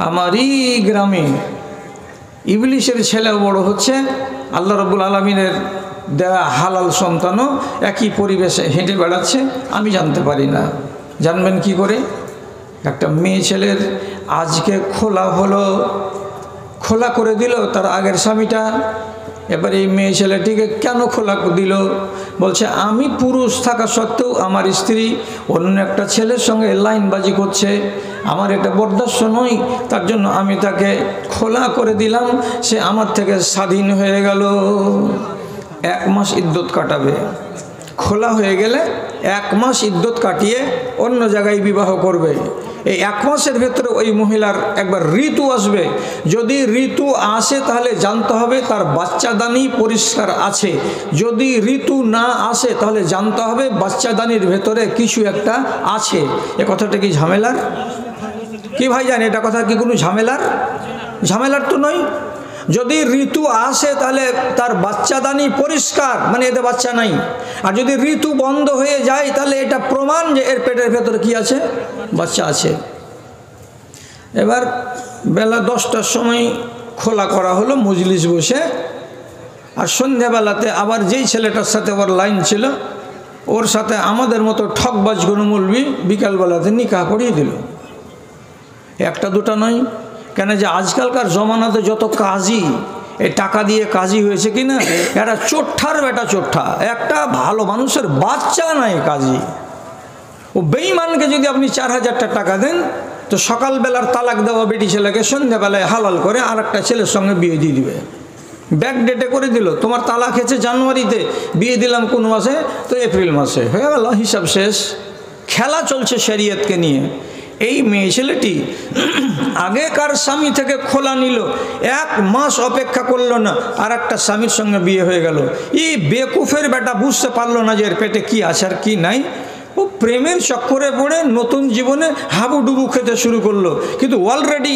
আমারই গ্রামে ইবলিশের ছেলে বড় হচ্ছে, আল্লাহ রাব্বুল আলামিনের দেওয়া হালাল সন্তানও একই পরিবেশে হেঁটে বেড়াচ্ছে, আমি জানতে পারি না। জানবেন কি করে? একটা মেয়ে ছেলের আজকে খোলা করে দিল তার আগের স্বামীটা। এবার এই মেয়ে ছেলেটিকে কেন খোলা দিল? বলছে আমি পুরুষ থাকা সত্ত্বেও আমার স্ত্রী অন্য একটা ছেলের সঙ্গে লাইনবাজি করছে, আমার এটা বরদাস্ত নয়, তার জন্য আমি তাকে খোলা করে দিলাম, সে আমার থেকে স্বাধীন হয়ে গেল। 1 মাস ইদ্যত কাটাবে। খোলা হয়ে গেলে 1 মাস ইদ্যত কাটিয়ে অন্য জায়গায় বিবাহ করবে। এই 1 মাসের ভেতরে ওই মহিলার একবার ঋতু আসবে। যদি ঋতু আসে তাহলে জানতে হবে তার বাচ্চাদানি পরিষ্কার আছে। যদি ঋতু না আসে তাহলে জানতে হবে বাচ্চাদানির ভেতরে কিছু একটা আছে। এ কথাটা কি ঝামেলার? কি ভাই জান, এটা কথা কি কোনো ঝামেলার তো নয়। যদি ঋতু আসে তাহলে তার বাচ্চাদানি পরিষ্কার, মানে এতে বাচ্চা নাই। আর যদি ঋতু বন্ধ হয়ে যায় তাহলে এটা প্রমাণ যে এর পেটের ভেতরে কি আছে? বাচ্চা আছে। এবার বেলা 10টার সময় খোলা করা হলো মজলিস বসে। আর সন্ধ্যাবেলাতে আবার যেই ছেলেটার সাথে ওর লাইন ছিল ওর সাথে আমাদের মতো ঠকবাজ কোনো মৌলবি বিকালবেলাতে নিকাহ পড়িয়ে দিল। একটা দুটা নয়, কেন যে আজকালকার জমানাতে যত কাজী, এই টাকা দিয়ে কাজী হয়েছে কি না, এরা চোট্টার বেটা চোট্টা, একটা ভালো মানুষের বাচ্চা নাই কাজী। ও বেঈমানকে যদি আপনি 4000 টাকা দেন তো সকালবেলার তালাক দেওয়া বেটি ছেলেকে সন্ধ্যাবেলায় হালাল করে আর একটা ছেলের সঙ্গে বিয়ে দিয়ে দিবে। ব্যাক ডেটে করে দিল, তোমার তালাক হয়েছে জানুয়ারিতে, বিয়ে দিলাম কোন মাসে? তো এপ্রিল মাসে, হয়ে গেল, হিসাব শেষ। খেলা চলছে শরিয়তকে নিয়ে। এই মেয়ে ছেলেটি আগেকার স্বামী থেকে খোলা নিল, 1 মাস অপেক্ষা করলো না, আর একটা স্বামীর সঙ্গে বিয়ে হয়ে গেল। এই বেকুফের বেটা বুঝতে পারলো না যে এর পেটে কি আছে আর কি নাই। ও প্রেমের চক্করে পড়ে নতুন জীবনে হাবুডুবু খেতে শুরু করলো, কিন্তু অলরেডি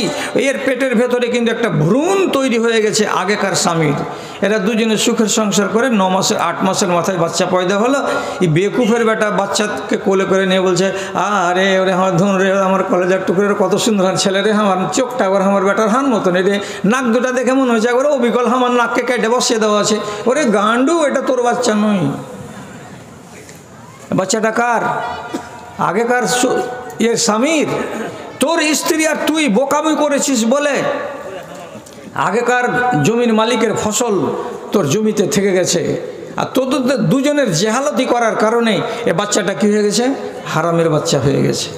এর পেটের ভেতরে কিন্তু একটা ভ্রূণ তৈরি হয়ে গেছে আগেকার স্বামীর। এরা দুজনে সুখের সংসার করে 9 মাসের 8 মাসের মাথায় বাচ্চা পয়দা হলো। এই বেকুফের বেটা বাচ্চাকে কোলে করে নিয়ে বলছে, আরে ওরে আমার ধন রে, আমার কলেজার টুকরের কত সুন্দর ছেলে রে, আমার চোখটা আবার আমার বেটার হান মতন, রে নাক দুটা দেখে মনে হয়েছে একবার অবিকল আমার নাককে কেটে বসিয়ে দেওয়া আছে। ওরে গান্ডু, এটা তোর বাচ্চা নয়। বাচ্চাটা কার? আগেকার এর স্বামীর। তোর স্ত্রী আর তুই বোকামি করেছিস বলে আগেকার জমির মালিকের ফসল তোর জমিতে থেকে গেছে, আর তোদের দুজনের জেহালতি করার কারণে এ বাচ্চাটা কি হয়ে গেছে? হারামের বাচ্চা হয়ে গেছে।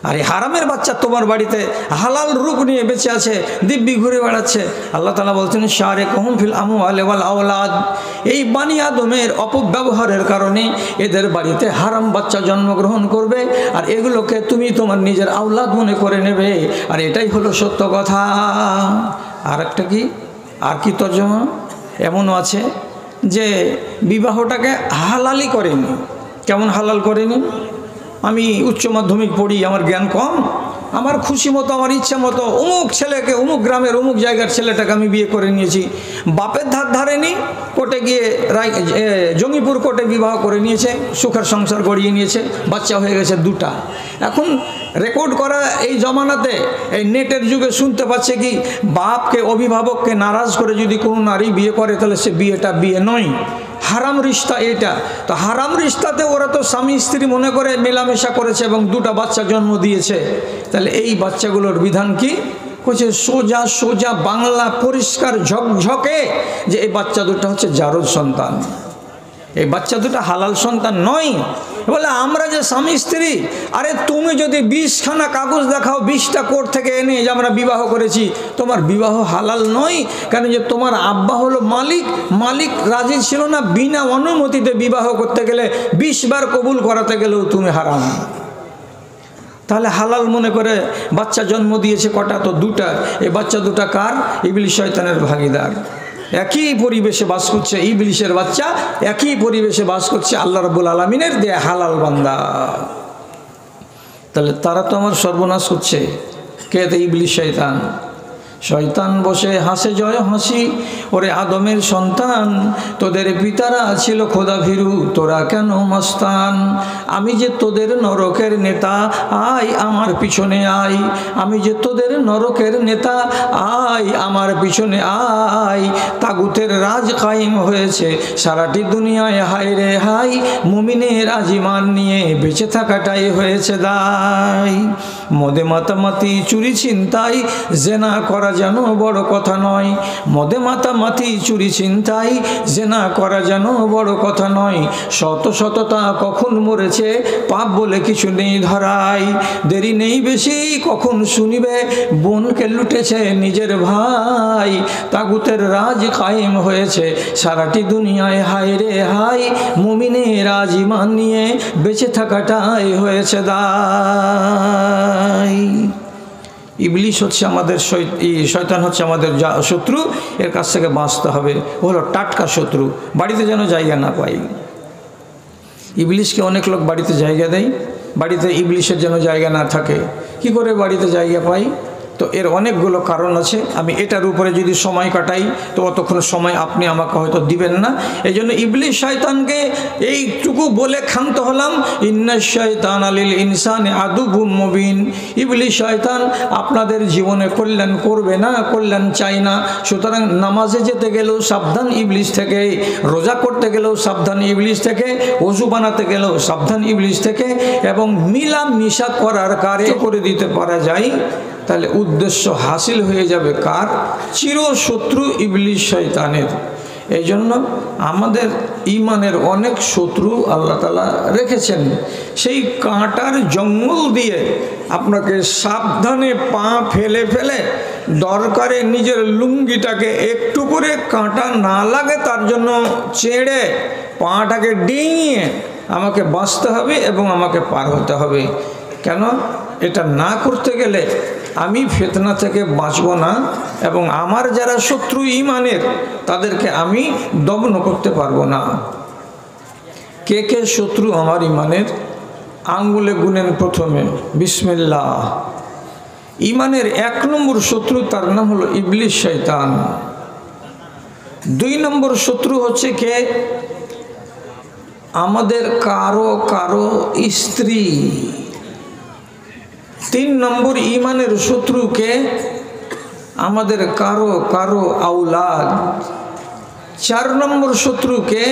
আর এই হারামের বাচ্চা তোমার বাড়িতে হালাল রূপ নিয়ে বেঁচে আছে, দিব্যি ঘুরে বেড়াচ্ছে। আল্লাহ তাআলা বলছেন, শারিকুহুম ফিল আমওয়ালি ওয়াল আওলাদ। এই বানি আদমের অপব্যবহারের কারণে এদের বাড়িতে হারাম বাচ্চা জন্মগ্রহণ করবে, আর এগুলোকে তুমি তোমার নিজের আওলাদ মনে করে নেবে। আর এটাই হলো সত্য কথা। আর একটা কি, আর কি তর্জমা? এমনও আছে যে বিবাহটাকে হালালই করেনি। কেমন হালাল করেনি? আমি উচ্চ মাধ্যমিক পড়ি, আমার জ্ঞান কম, আমার খুশি মতো আমার ইচ্ছা মতো অমুক ছেলেকে, অমুক গ্রামের অমুক জায়গার ছেলেটাকে আমি বিয়ে করে নিয়েছি। বাপের ধার ধারেনি, কোর্টে গিয়ে জঙ্গিপুর কোর্টে বিবাহ করে নিয়েছে, সুখের সংসার গড়িয়ে নিয়েছে, বাচ্চা হয়ে গেছে 2টা। এখন রেকর্ড করা এই জমানাতে, এই নেটের যুগে শুনতে পাচ্ছে কি, বাপকে অভিভাবককে নারাজ করে যদি কোনো নারী বিয়ে করে তাহলে সে বিয়েটা বিয়ে নয়, হারাম রিশতা এটা। তো হারাম রিশতাতে ওরা তো স্বামী স্ত্রী মনে করে মেলামেশা করেছে এবং 2টা বাচ্চা জন্ম দিয়েছে। তাহলে এই বাচ্চাগুলোর বিধান কি? কইছে সোজা সোজা বাংলা পরিষ্কার ঝকঝকে যে এই বাচ্চা 2টা হচ্ছে জারজ সন্তান, এই বাচ্চা 2টা হালাল সন্তান নয়। বলে আমরা যে স্বামী স্ত্রী, আরে তুমি যদি 20খানা কাগজ দেখাও 20টা কোর্ট থেকে এনে যে আমরা বিবাহ করেছি, তোমার বিবাহ হালাল নয়। কেন যে তোমার আব্বা হলো মালিক, মালিক রাজি ছিল না, বিনা অনুমতিতে বিবাহ করতে গেলে 20 বার কবুল করাতে গেলেও তুমি হারাম। তাহলে হালাল মনে করে বাচ্চা জন্ম দিয়েছে কটা? তো 2টা। এই বাচ্চা 2টা কার? ইবলিস শয়তানের ভাগীদার। একই পরিবেশে বাস করছে ইবলিসের বাচ্চা, একই পরিবেশে বাস করছে আল্লাহ রাব্বুল আলামিনের দেয়া হালাল বান্দা। তাহলে তারা তো আমার সর্বনাশ করছে। কে? ইবলিস শয়তান। শয়তান বসে হাসে জয় হাসি, ওরে আদমের সন্তান, তোদের পিতারা ছিল খোদা ভীরু, তোরা কেন মস্তান। আমি যে তোদের নরকের নেতা, আয় আমার পিছনে আয়। আমি যে তোদের নরকের নেতা, আয় আমার পিছনে আয়। তাগুতের রাজ কায়েম হয়েছে সারাটি দুনিয়ায়, হায় রে হাই। মুমিনের আজ ঈমান নিয়ে বেঁচে থাকাটাই হয়েছে দায়। মদে মাতামাতি চুরি ছিনতাই জেনা করা যেন বড় কথা নয়। মদে মাতামাতি চুরি ছিনতাই জেনা করা যেন বড় কথা নয়। শত শততা কখন মরেছে, পাপ বলে কিছু নেই ধরাই। দেরি নেই বেশি, কখন শুনিবে বোনকে লুটেছে নিজের ভাই। তাগুতের রাজ কায়েম হয়েছে সারাটি দুনিয়ায়, হায় রে হাই। মুমিনের আজ ঈমান নিয়ে বেঁচে থাকাটাই হয়েছে দায়। ইবলিশ হচ্ছে আমাদের শয়তান হচ্ছে আমাদের শত্রু, এর কাছ থেকে বাঁচতে হবে। ও হলো টাটকা শত্রু, বাড়িতে যেন জায়গা না পাই। ইবলিশকে অনেক লোক বাড়িতে জায়গা দেয়, বাড়িতে ইবলিশের যেন জায়গা না থাকে। কি করে বাড়িতে জায়গা পাই? তো এর অনেকগুলো কারণ আছে। আমি এটার উপরে যদি সময় কাটাই তো অতক্ষণ সময় আপনি আমাকে হয়তো দিবেন না। এই জন্য ইবলিশ শয়তানকে এইটুকু বলে ক্ষান্ত হলাম, ইন্নাশ শায়তান লিল ইনসানি আদুবুম মুবিন। ইবলিশ শয়তান আপনাদের জীবনে কল্যাণ করবে না, কল্যাণ চাই না। সুতরাং নামাজে যেতে গেলেও সাবধান ইবলিশ থেকে, রোজা করতে গেলেও সাবধান ইবলিশ থেকে, ওযু বানাতে গেলেও সাবধান ইবলিশ থেকে। এবং মিলামিশা করার কারে করে দিতে পারা যায়, তাহলে উদ্দেশ্য হাসিল হয়ে যাবে কার? চিরশত্রু ইবলিশ শয়তানের। এই জন্য আমাদের ঈমানের অনেক শত্রু আল্লাহ তাআলা রেখেছেন। সেই কাঁটার জঙ্গল দিয়ে আপনাকে সাবধানে পা ফেলে ফেলে, দরকারে নিজের লুঙ্গিটাকে একটু করে কাঁটা না লাগে তার জন্য চেড়ে পাটাকে ডিঙিয়ে আমাকে বাঁচতে হবে এবং আমাকে পার হতে হবে। কেন? এটা না করতে গেলে আমি ফিতনা থেকে বাঁচব না, এবং আমার যারা শত্রু ঈমানের তাদেরকে আমি দমন করতে পারবো না। কে কে শত্রু আমার ঈমানের? আঙ্গুলে গুনেন প্রথমে, বিসমিল্লাহ। ঈমানের 1 নম্বর শত্রু, তার নাম হলো ইবলিশ শয়তান। 2 নম্বর শত্রু হচ্ছে কে? আমাদের কারো কারো স্ত্রী। 3 নম্বর ঈমানের শত্রুকে আমাদের কারো কারো আওলাদ। 4 নম্বর শত্রুকে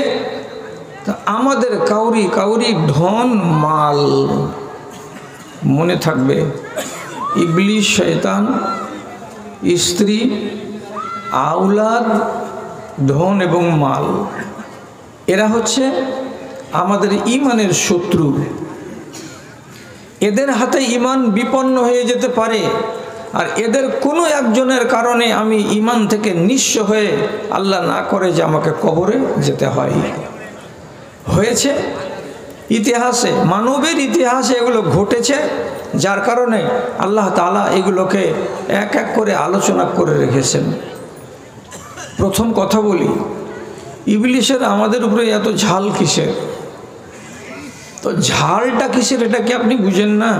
আমাদের কাউরি কাউরি ধন মাল। মনে থাকবে, ইবলিশ শয়তান, স্ত্রী, আওলাদ, ধন এবং মাল, এরা হচ্ছে আমাদের ঈমানের শত্রু। এদের হাতে ঈমান বিপন্ন হয়ে যেতে পারে, আর এদের কোনো একজনের কারণে আমি ঈমান থেকে নিঃস্ব হয়ে, আল্লাহ না করে যে আমাকে কবরে যেতে হয়। হয়েছে ইতিহাসে, মানবের ইতিহাসে এগুলো ঘটেছে, যার কারণে আল্লাহ তাআলা এগুলোকে এক এক করে আলোচনা করে রেখেছেন। প্রথম কথা বলি, ইবলিশের আমাদের উপরে এত ঝাল কিসের? তো ঝালটা কিসের এটা কি আপনি বুঝেন না?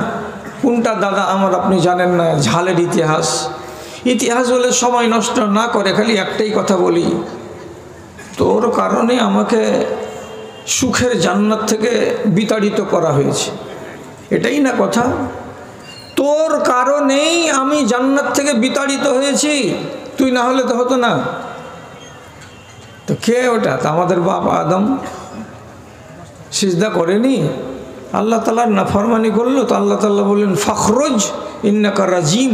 কোনটা দাদা আমার আপনি জানেন না? ঝালের ইতিহাস। ইতিহাস বলে সময় নষ্ট না করে খালি একটাই কথা বলি, তোর কারণে আমাকে সুখের জান্নাত থেকে বিতাড়িত করা হয়েছে, এটাই না কথা? তোর কারণেই আমি জান্নাত থেকে বিতাড়িত হয়েছি, তুই না হলে তো হতো না। তো কে ওটা? তা আমাদের বাপ আদম সিজদা করেনি, আল্লাহ তাআলার নাফরমানি করলো, তো আল্লাহ তাআলা বললেন ফখরুজ ইন্নাকা রাজিম,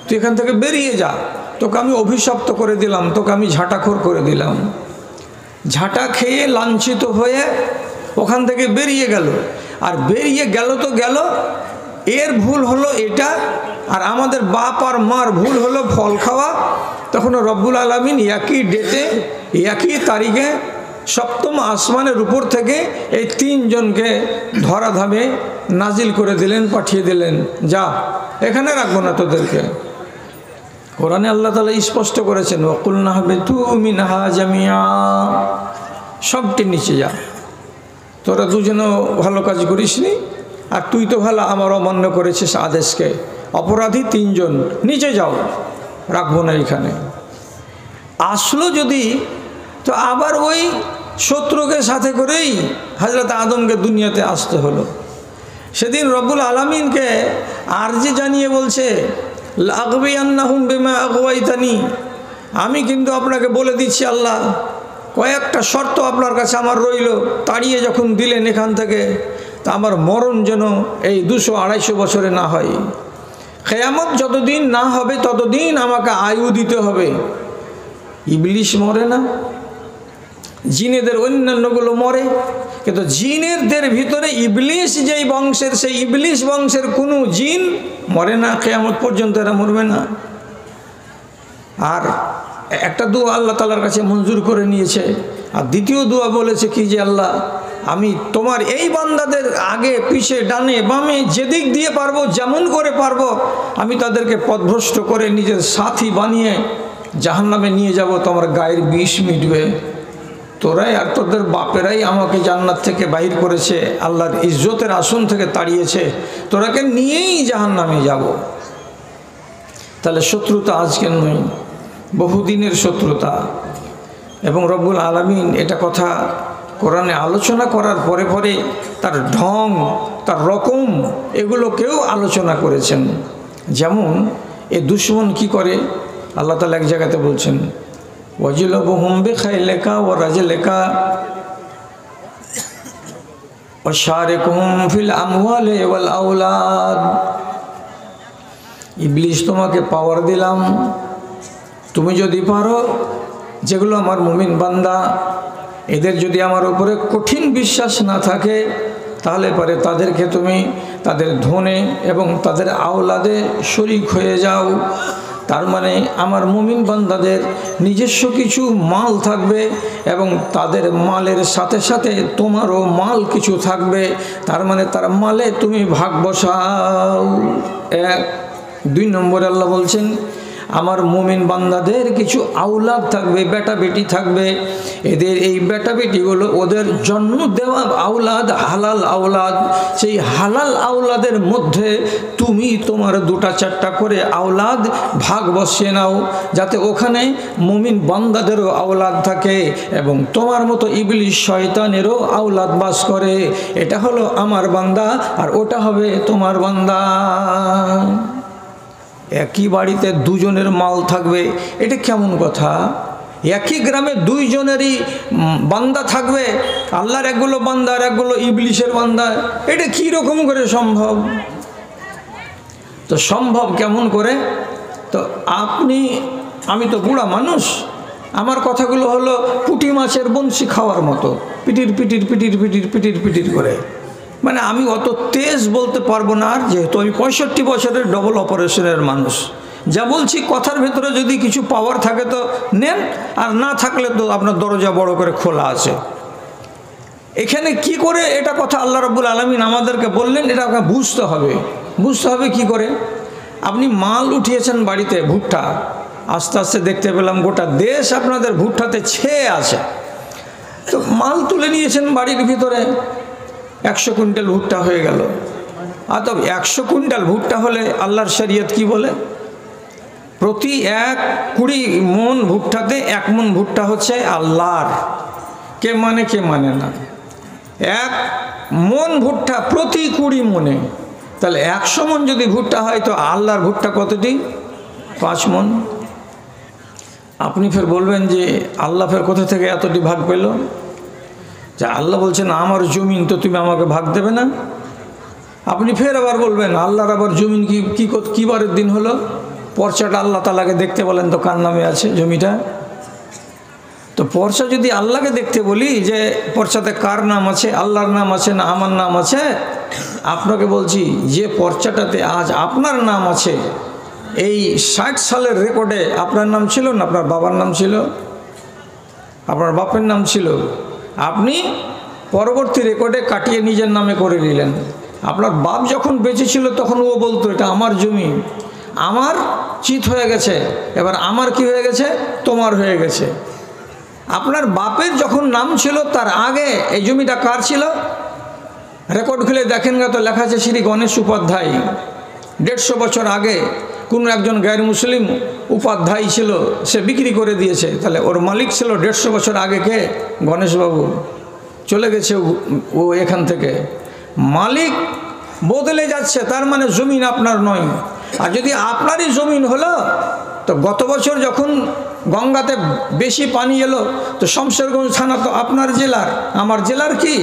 তুই এখান থেকে বেরিয়ে যা, তোকে আমি অভিশপ্ত করে দিলাম, তোকে আমি ঝাঁটাখোর করে দিলাম। ঝাঁটা খেয়ে লাঞ্ছিত হয়ে ওখান থেকে বেরিয়ে গেল। আর বেরিয়ে গেল তো গেল, এর ভুল হলো এটা, আর আমাদের বাপ আর মার ভুল হলো ফল খাওয়া। তখন রব্বুল আলামিন একই ডেটে একই তারিখে 7ম আসমানের উপর থেকে এই 3 জনকে ধরাধামে নাজিল করে দিলেন, পাঠিয়ে দিলেন, যা এখানে রাখবো না তোদেরকে। কোরআনে আল্লাহ তাআলা স্পষ্ট করেছেন, ওয়াকুলনা হাবিতু মিনহা জামিয়া, সবটি নিচে যা, তোরা দুজনও ভালো কাজ করিসনি, আর তুই তো ভালো আমার অমান্য করেছিস আদেশকে, অপরাধী 3 জন, নিচে যাও, রাখবো না এখানে। আসলো যদি, তো আবার ওই শত্রুকে সাথে করেই হযরত আদমকে দুনিয়াতে আসতে হলো। সেদিন রব্বুল আলামিনকে আরজি জানিয়ে বলছে, লাগবিয়ান্নাহুম বিমা আগওয়াইতানি, আমি কিন্তু আপনাকে বলে দিচ্ছি আল্লাহ, কয়েকটা শর্ত আপনার কাছে আমার রইল। তাড়িয়ে যখন দিলেন এখান থেকে, তা আমার মরণ যেন এই 200-250 বছরে না হয়। কিয়ামত যতদিন না হবে ততদিন আমাকে আয়ু দিতে হবে। ইবলিশ মরে না, জিনেদের অন্যান্যগুলো মরে, কিন্তু জিনেদের ভিতরে ইবলিশ যেই বংশের, সেই ইবলিশ বংশের কোনো জিন মরে না, কিয়ামত পর্যন্ত এরা মরবে না। আর একটা দোয়া আল্লাহ তাআলার কাছে মঞ্জুর করে নিয়েছে, আর দ্বিতীয় দোয়া বলেছে কি, যে আল্লাহ, আমি তোমার এই বান্দাদের আগে পিছে ডানে বামে যেদিক দিয়ে পারবো, যেমন করে পারবো, আমি তাদেরকে পথভ্রষ্ট করে নিজের সাথী বানিয়ে জাহান্নামে নিয়ে যাব। তোমার গায়ের বিষ মিটবে। তোরাই আর তোদের বাপেরাই আমাকে জান্নাত থেকে বাহির করেছে, আল্লাহর ইজ্জতের আসন থেকে তাড়িয়েছে, তোরাকে নিয়েই জাহান্নামে যাব। তাহলে শত্রুতা আজকের নয়, বহুদিনের শত্রুতা। এবং রব্বুল আলামিন এটা কথা কোরআনে আলোচনা করার পরে পরে তার ঢং, তার রকম, এগুলোকেও আলোচনা করেছেন। যেমন এ দুশ্মন কি করে, আল্লাহ তাআলা এক জায়গাতে বলছেন, ওয়াজিলুহুম বিখাইলিকা ওয়া রাজলিকা ওয়া শারিকুহুম ফিল আমওয়ালি ওয়াল আওলাদ। ইবলিশ, তোমাকে পাওয়ার দিলাম, তুমি যদি পারো, যেগুলো আমার মুমিন বান্দা, এদের যদি আমার উপরে কঠিন বিশ্বাস না থাকে, তাহলে পরে তাদেরকে তুমি তাদের ধনে এবং তাদের আওলাদে শরীক হয়ে যাও। তার মানে আমার মুমিন বান্দাদের নিজস্ব কিছু মাল থাকবে এবং তাদের মালের সাথে সাথে তোমারও মাল কিছু থাকবে। তার মানে তার মালে তুমি ভাগ বসাও। 1 2 নম্বরে আল্লাহ বলছেন, আমার মুমিন বান্দাদের কিছু আওলাদ থাকবে, বেটা বেটি থাকবে। এদের এই বেটা বেটিগুলো ওদের জন্ম দেওয়া আওলাদ, হালাল আওলাদ। সেই হালাল আওলাদের মধ্যে তুমি তোমার 2-4টা করে আওলাদ ভাগ বসিয়ে নাও, যাতে ওখানে মুমিন বান্দাদেরও আওলাদ থাকে এবং তোমার মতো ইবলিশ শয়তানেরও আওলাদ বাস করে। এটা হলো আমার বান্দা, আর ওটা হবে তোমার বান্দা। একই বাড়িতে দুজনের মাল থাকবে, এটা কেমন কথা? একই গ্রামে 2 জনেরই বান্দা থাকবে, আল্লাহর একগুলো বান্দা আর একগুলো ইবলিশের বান্দা, এটা কি রকম করে সম্ভব? তো সম্ভব কেমন করে? তো আমি তো বুড়া মানুষ, আমার কথাগুলো হলো পুঁটি মাছের বংশী খাওয়ার মতো, পিটির পিটির পিটির পিটির পিটির পিটির করে। মানে আমি অত তেজ বলতে পারবো না, আর যেহেতু আমি 65 বছরের ডবল অপারেশনের মানুষ। যা বলছি কথার ভেতরে যদি কিছু পাওয়ার থাকে তো নেন, আর না থাকলে তো আপনার দরজা বড় করে খোলা আছে। এখানে কি করে এটা কথা আল্লাহ রাব্বুল আলামিন আমাদেরকে বললেন, এটা আপনাকে বুঝতে হবে। বুঝতে হবে কি করে? আপনি মাল উঠিয়েছেন বাড়িতে, ভুট্টা, আস্তে আস্তে দেখতে পেলাম গোটা দেশ আপনাদের ভুট্টাতে ছেয়ে আছে। তো মাল তুলে নিয়েছেন বাড়ির ভিতরে, 100 কুইন্টাল ভুট্টা হয়ে গেল। আর তবে 100 কুইন্টাল ভুট্টা হলে আল্লাহর শরীয়ত কি বলে? প্রতি 20 মন ভুট্টাতে 1 মন ভুট্টা হচ্ছে আল্লাহর। কে মানে না। 1 মন ভুট্টা প্রতি 20 মনে, তাহলে 100 মন যদি ভুট্টা হয় তো আল্লাহর ভুট্টা কতটি? 5 মন। আপনি ফের বলবেন যে আল্লাহ ফের কোথা থেকে এতটি ভাগ পেল? যে আল্লাহ বলছেন আমার জমিন, তো তুমি আমাকে ভাগ দেবে না? আপনি ফের আবার বলবেন আল্লাহর আবার জমিন কি বারের দিন হলো? পর্চাটা আল্লাহ তাআলাকে দেখতে বলেন তো কার নামে আছে জমিটা? তো পর্চা যদি আল্লাহকে দেখতে বলি, যে পর্চাতে কার নাম আছে, আল্লাহর নাম আছে না আমার নাম আছে? আপনাকে বলছি, যে পর্চাটাতে আজ আপনার নাম আছে, এই 60 সালের রেকর্ডে আপনার নাম ছিল না? আপনার বাবার নাম ছিল, আপনার বাপের নাম ছিল। আপনি পরবর্তী রেকর্ডে কাটিয়ে নিজের নামে করে নিলেন। আপনার বাপ যখন বেঁচে ছিল তখন ও বলতো এটা আমার জমি, আমার চিত হয়ে গেছে, এবার আমার কি হয়ে গেছে? তোমার হয়ে গেছে। আপনার বাপের যখন নাম ছিল তার আগে এই জমিটা কার ছিল? রেকর্ড খুলে দেখেন গা, তো লেখা আছে শ্রী গণেশ উপাধ্যায়। 150 বছর আগে কোন একজন গায়ের মুসলিম উপাধ্যায় ছিল, সে বিক্রি করে দিয়েছে। তাহলে ওর মালিক ছিল 150 বছর আগে কে? গণেশবাবু। চলে গেছে ও এখান থেকে। মালিক বদলে যাচ্ছে, তার মানে জমিন আপনার নয়। আর যদি আপনারই জমিন হলো, তো গত বছর যখন গঙ্গাতে বেশি পানি এলো, তো শমশেরগঞ্জ থানা তো আপনার জেলার, আমার জেলার কি?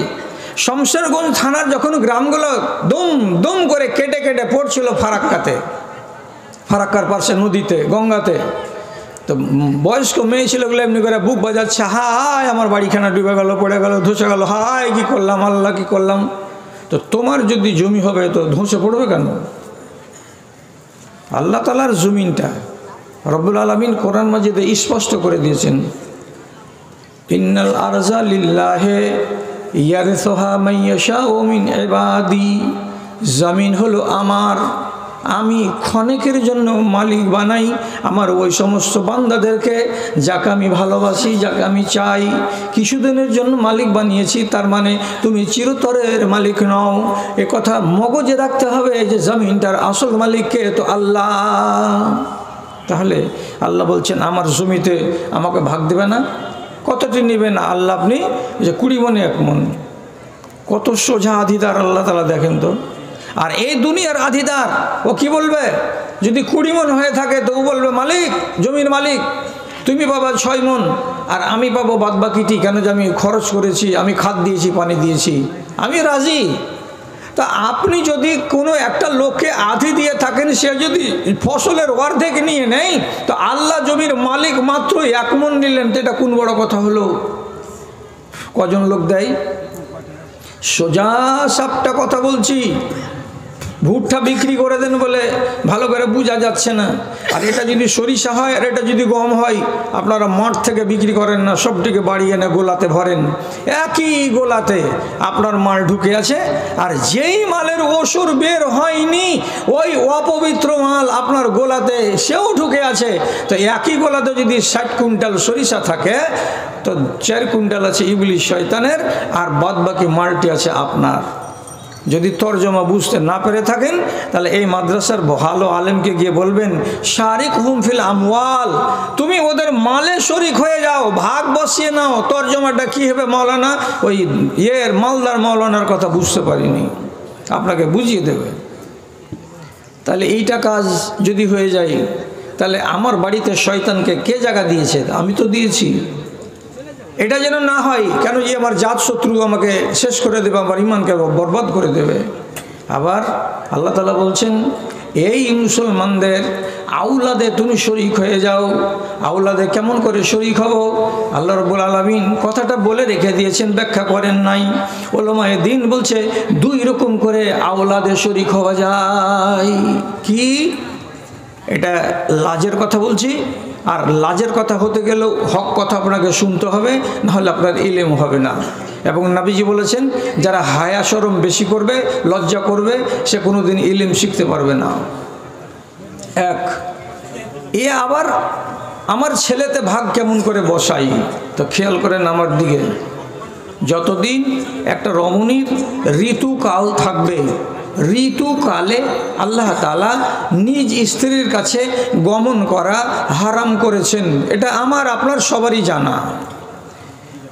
শমশেরগঞ্জ থানার যখন গ্রামগুলো দুম দুম করে কেটে কেটে পড়ছিল ফারাক্কাতে, ফারাক্কার পাশে নদীতে, গঙ্গাতে, তো বয়স্ক মেয়ে ছেলেগুলো এমনি করে বুক বাজাচ্ছে, হায় আমার বাড়িখানা ডুবে গেল, পড়ে গেল, ধসে গেল, হায় কী করলাম, আল্লাহ কী করলাম। তো তোমার যদি জমি হবে তো ধসে পড়বে কেন? আল্লাহ তাআলার জমিনটা রব্বুল আলামিন কোরআন মাজিদে স্পষ্ট করে দিয়েছেন, ইন্নাল আরজা লিল্লাহি ইয়ারসুহা মান ইয়াশাউ মিন ইবাদি। জমিন হলো আমার, আমি ক্ষণিকের জন্য মালিক বানাই আমার ওই সমস্ত বান্দাদেরকে যাকে আমি ভালোবাসি, যাকে আমি চাই। কিছুদিনের জন্য মালিক বানিয়েছি, তার মানে তুমি চিরতরের মালিক নও। এ কথা মগজে রাখতে হবে যে জমিনটার আসল মালিককে তো আল্লাহ। তাহলে আল্লাহ বলছেন আমার জমিতে আমাকে ভাগ দেবে না? কতটি নেবেন আল্লাহ আপনি? যে 20 মণে 1 মণ। কত সোজা আধিদার আল্লাহ তাআলা, দেখেন তো। আর এই দুনিয়ার আধিদার ও কি বলবে? যদি 20 মণ হয়ে থাকে তো ও বলবে মালিক, জমির মালিক, তুমি পাবা 6 মণ আর আমি পাবো বাদবাকিটি, কেন যে আমি খরচ করেছি, আমি খাদ দিয়েছি, পানি দিয়েছি, আমি রাজি। তা আপনি যদি কোনো একটা লোককে আধি দিয়ে থাকেন, সে যদি ফসলের অর্ধেক নিয়ে নেয়, তো আল্লাহ জমির মালিক মাত্র 1 মণ নিলেন, তো এটা কোন বড় কথা হলো? কজন লোক দেয়? সোজা সাপটা কথা বলছি। ভুট্টা বিক্রি করে দেন বলে ভালো করে বোঝা যাচ্ছে না। আর এটা যদি সরিষা হয় আর এটা যদি গম হয়, আপনারা মাঠ থেকে বিক্রি করেন না, সবটিকে বাড়িয়ে এনে গোলাতে ভরেন। একই গোলাতে আপনার মাল ঢুকে আছে, আর যেই মালের ওসর বের হয়নি ওই অপবিত্র মাল আপনার গোলাতে সেও ঢুকে আছে। তো একই গোলাতে যদি 60 কুইন্টাল সরিষা থাকে, তো 4 কুইন্টাল আছে ইবলিশ শয়তানের, আর বাদবাকি মালটি আছে আপনার। যদি তর্জমা বুঝতে না পেরে থাকেন, তাহলে এই মাদ্রাসার ভালো আলেমকে গিয়ে বলবেন শারিক হুম ফিল আমওয়াল, তুমি ওদের মালে শরিক হয়ে যাও, ভাগ বসিয়ে নাও। তর্জমাটা কী হবে মৌলানা? ওই মালদার মৌলানার কথা বুঝতে পারিনি, আপনাকে বুঝিয়ে দেবে। তাহলে এইটা কাজ যদি হয়ে যায়, তাহলে আমার বাড়িতে শয়তানকে কে জায়গা দিয়েছে? আমি তো দিয়েছি। এটা যেন না হয়, কেন যে আমার জাত শত্রু আমাকে শেষ করে দেবে, আমার ইমানকে বরবাদ করে দেবে। আবার আল্লাহ তাআলা বলছেন, এই মুসলমানদের আওলাদে তুমি শরিক হয়ে যাও। আওলাদে কেমন করে শরিক হব? আল্লাহ রাব্বুল আলামিন কথাটা বলে রেখে দিয়েছেন, ব্যাখ্যা করেন নাই। উলামায়ে দ্বীন বলছে 2 রকম করে আওলাদে শরিক হওয়া যায়। কি? এটা লাজের কথা বলছি, আর লাজের কথা হতে গেলেও হক কথা আপনাকে শুনতে হবে, নাহলে আপনার ইলম হবে না। এবং নবীজি বলেছেন, যারা হায়া শরম বেশি করবে, লজ্জা করবে, সে কোনো দিন ইলম শিখতে পারবে না। আবার আমার ছেলেতে ভাগ কেমন করে বসাই? তো খেয়াল করেন আমার দিকে, যতদিন একটা রমণীর ঋতুকাল থাকবে, ঋতুকালে আল্লাহ তাআলা নিজ স্ত্রীর কাছে গমন করা হারাম করেছেন, এটা আমার আপনার সবারই জানা।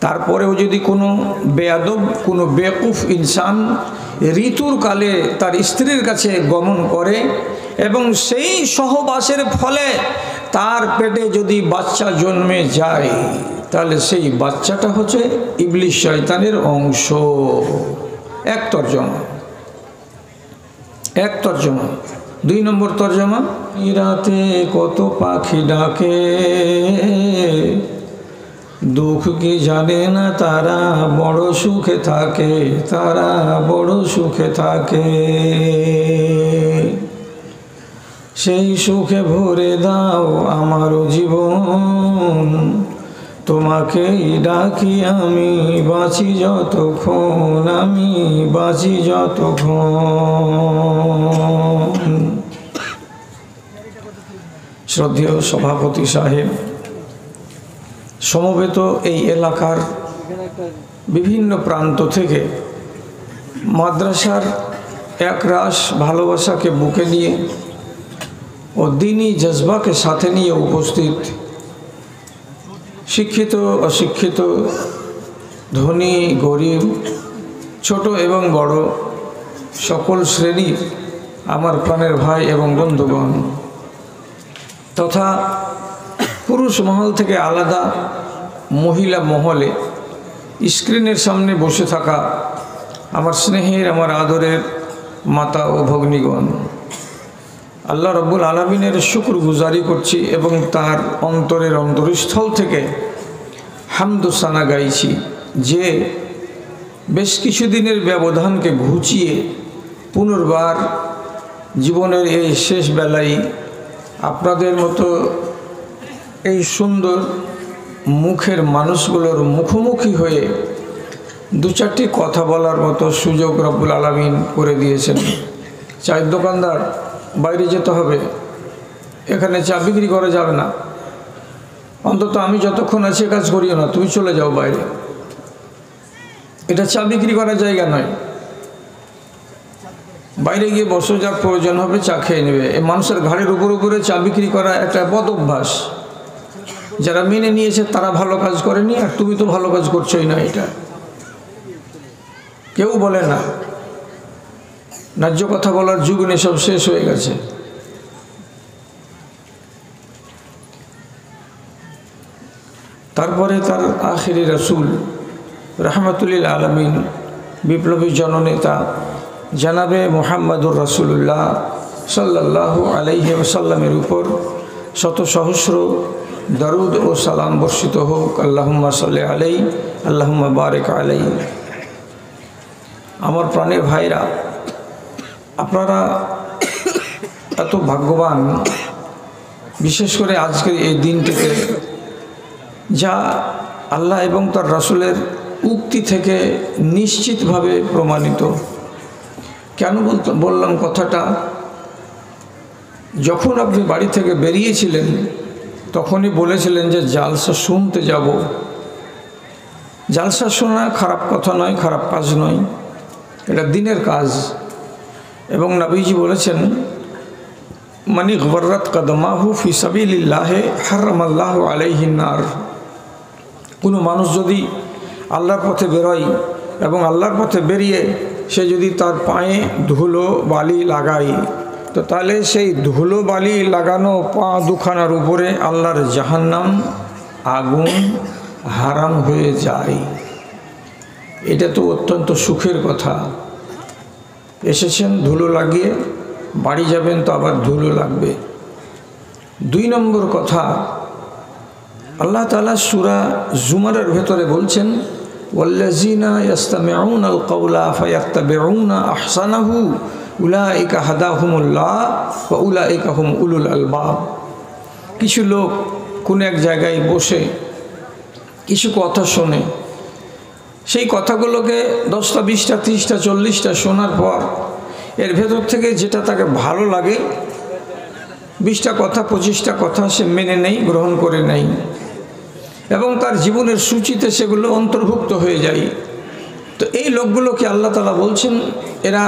তারপরেও যদি কোনো বেয়াদব, কোনো বেকুফ ইনসান ঋতুর কালে তার স্ত্রীর কাছে গমন করে এবং সেই সহবাসের ফলে তার পেটে যদি বাচ্চা জন্মে যায়, তাহলে সেই বাচ্চাটা হচ্ছে ইবলিশ শয়তানের অংশ। এক তর্জমা। 2 নম্বর তর্জমা, রাতে কত পাখি ডাকে, দুঃখ কি জানে না তারা বড় সুখে থাকে, তারা বড় সুখে থাকে। সেই সুখে ভরে দাও আমারও জীবন, তোমাকেই ডাকি আমি বাঁচি যতক্ষণ, আমি বাঁচি যতক্ষণ। শ্রদ্ধেয় সভাপতি সাহেব, সমবেত এই এলাকার বিভিন্ন প্রান্ত থেকে মাদ্রাসার একরাশ ভালোবাসাকে বুকে নিয়ে ও দিনী জজবাকে সাথে নিয়ে উপস্থিত শিক্ষিত অশিক্ষিত, ধনী গরিব, ছোট এবং বড় সকল শ্রেণীর আমার প্রাণের ভাই এবং বন্ধুগণ, তথা পুরুষ মহল থেকে আলাদা মহিলা মহলে স্ক্রিনের সামনে বসে থাকা আমার স্নেহের, আমার আদরের মাতা ও ভগ্নীগণ, আল্লাহ রব্বুল আলামিনের শুকরগুজারি করছি এবং তার অন্তরের অন্তরস্থল থেকে হামদু সানা গাইছি যে বেশ কিছুদিনের ব্যবধানকে ঘুচিয়ে পুনর্বার জীবনের এই শেষ বেলায় আপনাদের মতো এই সুন্দর মুখের মানুষগুলোর মুখোমুখি হয়ে দু চারটি কথা বলার মতো সুযোগ রব্বুল আলামিন করে দিয়েছেন। চায়ের দোকানদার, বাইরে যেতে হবে, এখানে চা বিক্রি করা যাবে না, অন্তত আমি যতক্ষণ আছি কাজ করিও না, তুমি চলে যাও বাইরে, এটা চা বিক্রি করার জায়গা নয়, বাইরে গিয়ে বসো, যার প্রয়োজন হবে চা খেয়ে নেবে। এই মানুষের ঘাড়ের উপরে চা বিক্রি করা একটা বদ অভ্যাস। যারা মেনে নিয়েছে তারা ভালো কাজ করেনি, আর তুমি তো ভালো কাজ করছোই না, এটা কেউ বলে না। ন্যায্য কথা বলার যুগ নেই, সব শেষ হয়ে গেছে। তারপরে তার আখিরি রাসূল রাহমাতুল আলামিন, বিপ্লবী জননেতা জানাবে মুহাম্মাদুর রাসূলুল্লাহ সাল্লাল্লাহু আলাইহি ওয়াসাল্লামের উপর শত সহস্র দরুদ ও সালাম বর্ষিত হোক। আল্লাহুম্মা সাল্লি আলাইহি, আল্লাহুম্মা বারিক আলাইহি। আমার প্রাণের ভাইরা, আপনারা এত ভাগ্যবান, বিশেষ করে আজকের এই দিনটিতে, যা আল্লাহ এবং তার রাসূলের উক্তি থেকে নিশ্চিতভাবে প্রমাণিত। কেন বললাম কথাটা? যখন আপনি বাড়ি থেকে বেরিয়েছিলেন তখনই বলেছিলেন যে জালসা শুনতে যাব। জালসা শোনা খারাপ কথা নয়, খারাপ কাজ নয়, এটা দিনের কাজ। এবং নবীজি বলেছেন, মানি গর্রাত কদমাহু ফি সাবিলিল্লাহি হারামাল্লাহু আলাইহিন নার। কোনো মানুষ যদি আল্লাহর পথে বেরোয় এবং আল্লাহর পথে বেরিয়ে সে যদি তার পায়ে ধুলো বালি লাগায়, তো তাহলে সেই ধুলো বালি লাগানো পা দুখানার উপরে আল্লাহর জাহান্নাম আগুন হারাম হয়ে যায়। এটা তো অত্যন্ত সুখের কথা। এসেছেন ধুলো লাগিয়ে, বাড়ি যাবেন তো আবার ধুলো লাগবে। 2 নম্বর কথা, আল্লাহ তাআলা সূরা জুমারের ভেতরে বলছেন, ওয়াল্লাযীনা ইয়াসতামিউনাল কাওলা ফায়াত্তাবিউনা আহসানাহু উলাইকা হাদাহুমুল্লাহ ওয়া উলাইকা হুম উলুল আলবাব। কিছু লোক কোন এক জায়গায় বসে কিছু কথা শোনে, সেই কথাগুলোকে 10টা 20টা 30টা 40টা শোনার পর এর ভেতর থেকে যেটা তাকে ভালো লাগে 20টা কথা 25টা কথা সে মেনে নেয়, গ্রহণ করে নেয় এবং তার জীবনের সূচিতে সেগুলো অন্তর্ভুক্ত হয়ে যায়। তো এই লোকগুলোকে আল্লাহ তাআলা বলছেন এরা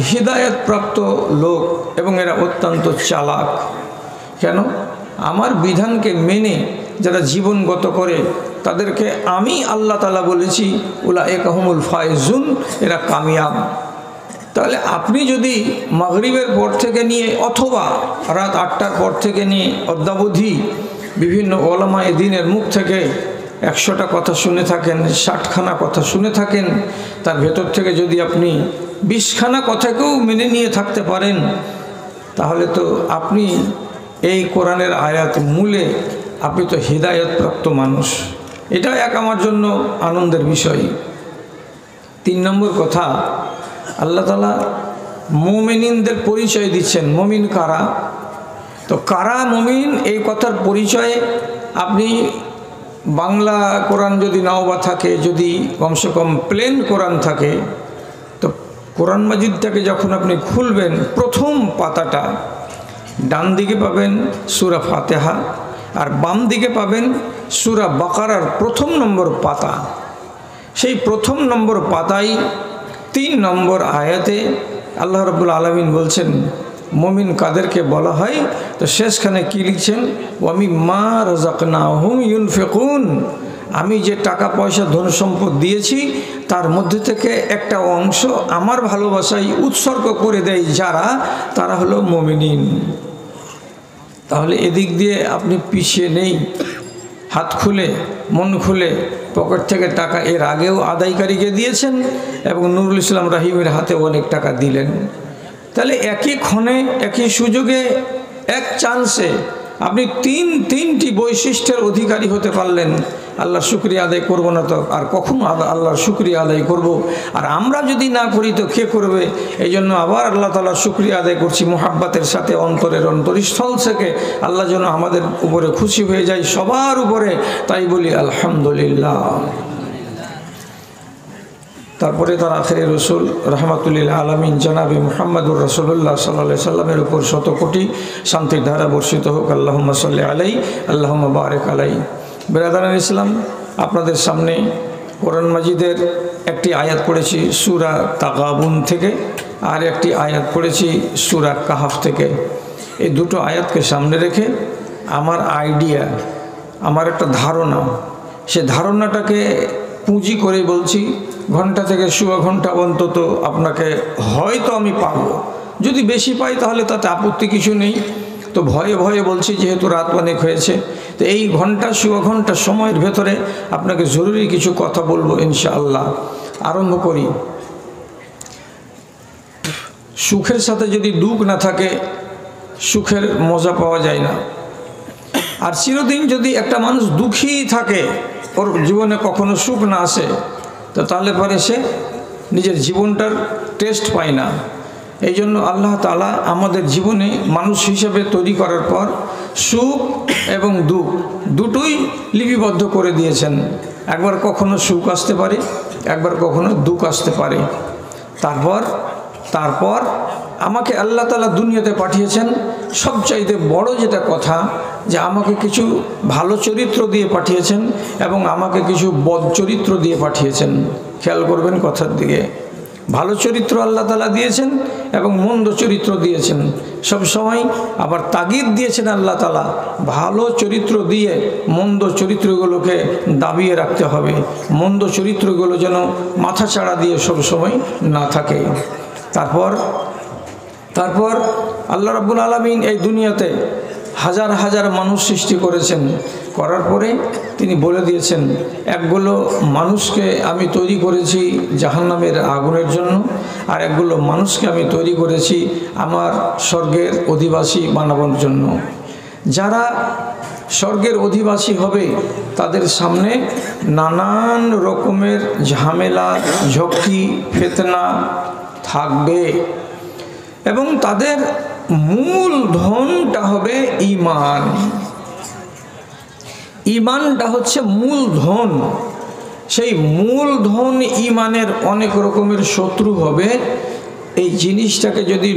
হিদায়াতপ্রাপ্ত লোক এবং এরা অত্যন্ত চালাক। কেন? আমার বিধানকে মেনে যারা জীবন গত করে তাদেরকে আমি আল্লাহ তাআলা বলেছি উলাইকা হুমুল ফায়েজুন, এরা কামিয়াব। তাহলে আপনি যদি মাগরিবের পর থেকে নিয়ে অথবা রাত 8টার পর থেকে নিয়ে অদ্যাবধি বিভিন্ন ওলামায়ে দ্বীনের মুখ থেকে 100টা কথা শুনে থাকেন, 60খানা কথা শুনে থাকেন, তার ভেতর থেকে যদি আপনি 20খানা কথাকেও মেনে নিয়ে থাকতে পারেন, তাহলে তো আপনি এই কোরআনের আয়াত মূলে আপনি তো হিদায়াতপ্রাপ্ত মানুষ। এটা এক আমার জন্য আনন্দের বিষয়। 3 নম্বর কথা, আল্লাহ তাআলা মুমিনদের পরিচয় দিচ্ছেন। মুমিন কারা? তো কারা মুমিন এই কথার পরিচয়ে আপনি বাংলা কোরআন যদি নাও বা থাকে, যদি কমসে কম প্লেন কোরআন থাকে, তো কোরআন মাজিদটাকে যখন আপনি খুলবেন প্রথম পাতাটা ডান দিকে পাবেন সূরা ফাতিহা আর বাম দিকে পাবেন সূরা বাকারার 1ম নম্বর পাতা। সেই 1ম নম্বর পাতায় 3 নম্বর আয়াতে আল্লাহ রাব্বুল আলামিন বলছেন মুমিন কাদেরকে বলা হয়? তো শেষখানে কি লিখছেন? ওয়ামিম্মা রাযাকনাহুম ইউনফিকুন, আমি যে টাকা পয়সা ধন সম্পদ দিয়েছি তার মধ্যে থেকে একটা অংশ আমার ভালোবাসায় উৎসর্গ করে দেয় যারা, তারা হলো মুমিনিন। তাহলে এদিক দিয়ে আপনি পিছিয়ে নেই, হাত খুলে মন খুলে পকেট থেকে টাকা এর আগেও আদায়কারীকে দিয়েছেন এবং নুরুল ইসলাম রাহিমের হাতে অনেক টাকা দিলেন। তাহলে একই ক্ষণে একই সুযোগে এক চান্সে আপনি তিনটি বৈশিষ্ট্যের অধিকারী হতে পারলেন। আল্লাহর শুকরিয়া আদায় করবো না তো আর কখনো আল্লাহর শুকরিয়া আদায় করব? আর আমরা যদি না করি তো কে করবে? এই জন্য আবার আল্লাহ তাআলার শুকরিয়া আদায় করছি মুহাব্বতের সাথে, অন্তরের অন্তরস্থল থেকে। আল্লাহ যেন আমাদের উপরে খুশি হয়ে যায়, সবার উপরে, তাই বলি আলহামদুলিল্লাহ। তারপরে তার আখেরে রসুল রহমাতুল্লিল আলমিন জনাবে মুহাম্মদুর রাসূলুল্লাহ সাল্লাল্লাহু আলাইহি সাল্লামের উপর শত কোটি শান্তির ধারা বর্ষিত হোক। আল্লাহুম্মা সাল্লি আলাইহি আল্লাহুম্মা বারিক আলাইহি। বিরাদারান ইসলাম, আপনাদের সামনে কোরআন মাজিদের একটি আয়াত পড়েছি সূরা তাগাবুন থেকে, আর একটি আয়াত পড়েছি সূরা কাহাফ থেকে। এই দুটো আয়াতকে সামনে রেখে আমার আইডিয়া, আমার একটা ধারণা, সে ধারণাটাকে পুঁজি করে বলছি, ঘন্টা থেকে সোয়া ঘন্টা অন্তত আপনাকে হয়তো আমি পাবো। যদি বেশি পাই তাহলে তাতে আপত্তি কিছু নেই। তো ভয়ে ভয়ে বলছি, যেহেতু রাত অনেক হয়েছে, তো এই ঘন্টা সোয়া ঘন্টা সময়ের ভেতরে আপনাকে জরুরি কিছু কথা বলবো ইনশাআল্লাহ। আরম্ভ করি। সুখের সাথে যদি দুঃখ না থাকে, সুখের মজা পাওয়া যায় না। আর চিরদিন যদি একটা মানুষ দুঃখী থাকে, ওর জীবনে কখনো সুখ না আসে, তো তাহলে পরে সে নিজের জীবনটার টেস্ট পায় না। এই জন্য আল্লাহ তাআলা আমাদের জীবনে মানুষ হিসেবে তৈরি করার পর সুখ এবং দুঃখ দুটোই লিপিবদ্ধ করে দিয়েছেন। একবার কখনো সুখ আসতে পারে, একবার কখনো দুঃখ আসতে পারে। তারপর আমাকে আল্লাহ তাআলা দুনিয়াতে পাঠিয়েছেন, সবচাইতে বড় যেটা কথা, যে আমাকে কিছু ভালো চরিত্র দিয়ে পাঠিয়েছেন এবং আমাকে কিছু বদ চরিত্র দিয়ে পাঠিয়েছেন। খেয়াল করবেন কথার দিকে। ভালো চরিত্র আল্লাহ তাআলা দিয়েছেন এবং মন্দ চরিত্র দিয়েছেন সব সময়। আবার তাগিদ দিয়েছেন আল্লাহ তাআলা, ভালো চরিত্র দিয়ে মন্দ চরিত্রগুলোকে দাবিয়ে রাখতে হবে, মন্দ চরিত্রগুলো যেন মাথাচাড়া দিয়ে সব সময় না থাকে। তারপর আল্লাহ রাব্বুল আলামিন এই দুনিয়াতে হাজার হাজার মানুষ সৃষ্টি করেছেন। করার পরে তিনি বলে দিয়েছেন, একগুলো মানুষকে আমি তৈরি করেছি জাহান্নামের আগুনের জন্য, আর একগুলো মানুষকে আমি তৈরি করেছি আমার স্বর্গের অধিবাসী বানানোর জন্য। যারা স্বর্গের অধিবাসী হবে তাদের সামনে নানান রকমের ঝামেলা, ঝক্কি, ফিতনা থাকবে এবং তাদের মূল ধনটা হবে ঈমান। ঈমানটা হচ্ছে মূল ধন। সেই মূল ধন ঈমানের অনেক রকমের শত্রু হবে। এই জিনিসটাকে যদি